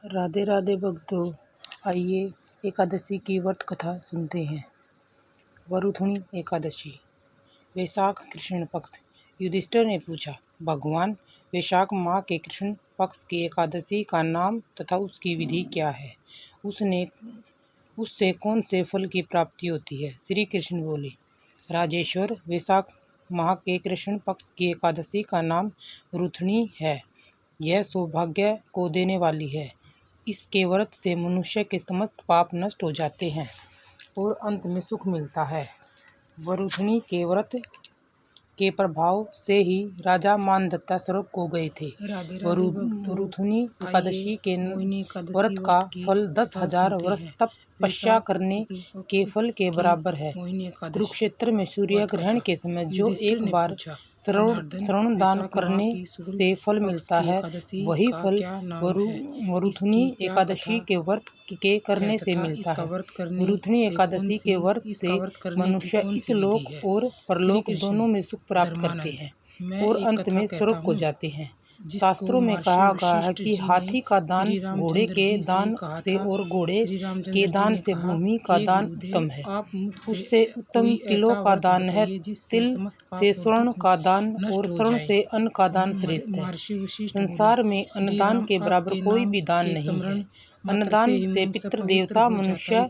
राधे राधे भक्तों, आइए एकादशी की व्रत कथा सुनते हैं। वरुथुनी एकादशी। वैशाख कृष्ण पक्ष। युधिष्ठिर ने पूछा, भगवान, वैशाख माह के कृष्ण पक्ष की एकादशी का नाम तथा उसकी विधि क्या है? उससे कौन से फल की प्राप्ति होती है? श्री कृष्ण बोले, राजेश्वर, वैशाख माह के कृष्ण पक्ष की एकादशी का नाम रुथुनी है। यह सौभाग्य को देने वाली है। इसके व्रत से मनुष्य के समस्त पाप नष्ट हो जाते हैं और अंत में सुख मिलता है। वरुथुनी के व्रत के प्रभाव से ही राजा मानदत्ता स्वर्ग को गए थे। वरुथुनी एकादशी के व्रत का फल 10,000 वर्ष तपस्या करने के फल के बराबर है। कुरुक्षेत्र में सूर्य ग्रहण के समय जो एक बार श्रवण दान करने से फल मिलता है, वही फल वरुथुनी एकादशी के व्रत के करने से मिलता है। वरुथुनी एकादशी के व्रत से मनुष्य इस लोक और परलोक दोनों में सुख प्राप्त करते हैं और अंत में स्वर्ग को जाते हैं। शास्त्रों में कहा गया है कि हाथी का दान घोड़े के दान से और घोड़े के दान से भूमि का दान उत्तम है। उससे उत्तम तिलों का दान है। तिल से स्वर्ण का दान और स्वर्ण से अन्न का दान श्रेष्ठ है। संसार में अन्नदान के बराबर कोई भी दान नहीं है। अन्नदान से पितृ देवता मनुष्य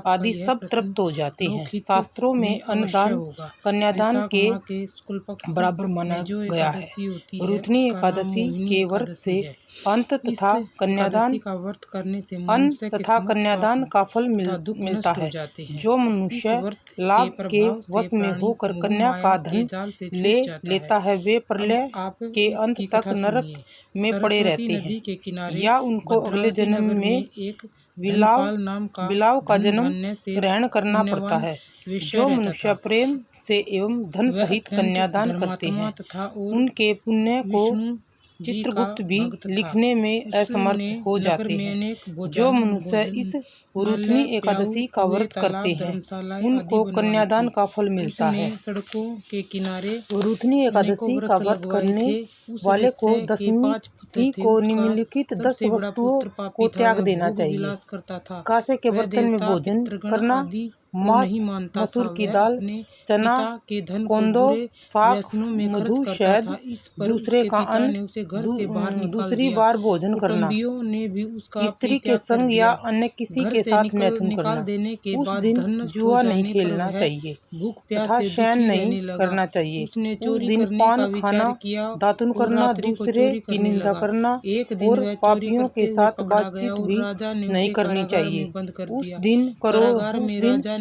आदि सब तृप्त हो जाते हैं। शास्त्रों में अन्नदान कन्यादान के बराबर माना गया है। वरुथुनी एकादशी के व्रत से अंत तथा कन्यादान का फल मिलता है। जो मनुष्य लाभ के वश में होकर कन्या का धन ले लेता है, वे प्रलय के अंत तक नरक में पड़े रहते हैं या उनको अगले जन्म में बिलाव का जन्म ग्रहण करना पड़ता है। जो मनुष्य प्रेम से एवं धन सहित कन्यादान करते हैं, उनके पुण्य को चित्रगुप्त भी लिखने में असमर्थ हो जाते हैं। जो मनुष्य इस वरुथुनी एकादशी का व्रत करते हैं, उनको कन्यादान का फल मिलता है। सड़कों के किनारे वरुथुनी एकादशी का व्रत करने वाले को दशमी तिथि को निम्नलिखित 10 वस्तुओं को त्याग देना चाहिए। कांसे के बर्तन में भोजन करना, मांस, मसूर की दाल, चना, कोंदो, साग, मधु, शहद, दूसरे का अन्न, दूसरी बार भोजन करना, स्त्री के संग या अन्य किसी के साथ मैथुन करना, उस दिन जुआ नहीं खेलना चाहिए तथा शयन नहीं करना चाहिए। उस दिन पान खाना, दातुन करना, दूसरे की निंदा करना और पापियों के साथ बातचीत भी नहीं करनी चाहिए। उस दिन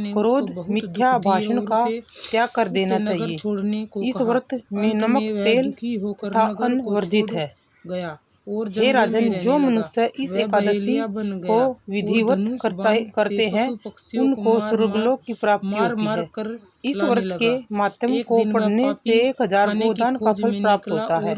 क्रोध, मिथ्या भाषण का त्याग कर देना चाहिए। इस व्रत में नमक, तेल तथा अन्न वर्जित है। हे राजन, जो मनुष्य इस एकादशी को विधिवत करते हैं, उनको स्वर्गलोक की प्राप्ति होती है। इस व्रत के माध्यम को पढ़ने से 1000 गोदान का फल प्राप्त होता है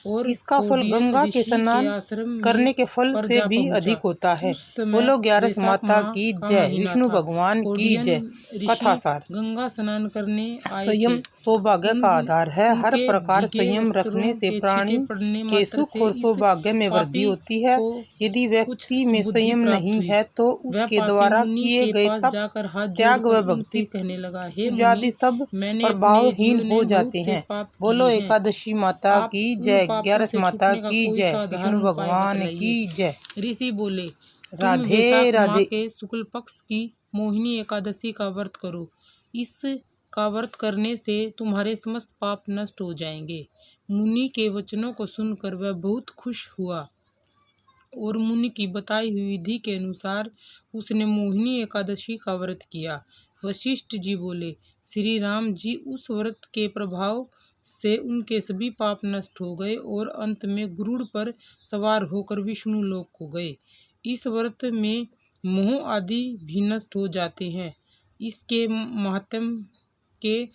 और इसका फल गंगा के स्नान करने के फल से भी अधिक होता है। बोलो 11 माता की जय, विष्णु भगवान की जय। कथासार। गंगा स्नान करने संयम सौभाग्य का आधार है। हर प्रकार संयम रखने से प्राणी के सुख और सौभाग्य में वृद्धि होती है। यदि व्यक्ति में संयम नहीं है तो उसके द्वारा किए गए तप, त्याग व भक्ति आदि सब प्रभावहीन हो जाते हैं। बोलो एकादशी माता की जय, 11 माता की जय, विष्णु भगवान की जय। ऋषि बोले, राधे राधे। के शुक्ल पक्ष की मोहिनी एकादशी का व्रत करो। इस का व्रत करने से तुम्हारे समस्त पाप नष्ट हो जाएंगे। मुनि के वचनों को सुनकर वह बहुत खुश हुआ और मुनि की बताई हुई विधि के अनुसार उसने मोहिनी एकादशी का व्रत किया। वशिष्ठ जी बोले, श्री राम जी उस व्रत के प्रभाव से उनके सभी पाप नष्ट हो गए और अंत में गरुड़ पर सवार होकर विष्णु लोक को गए। इस व्रत में मोह आदि भी नष्ट हो जाते हैं। इसके महात्म्य के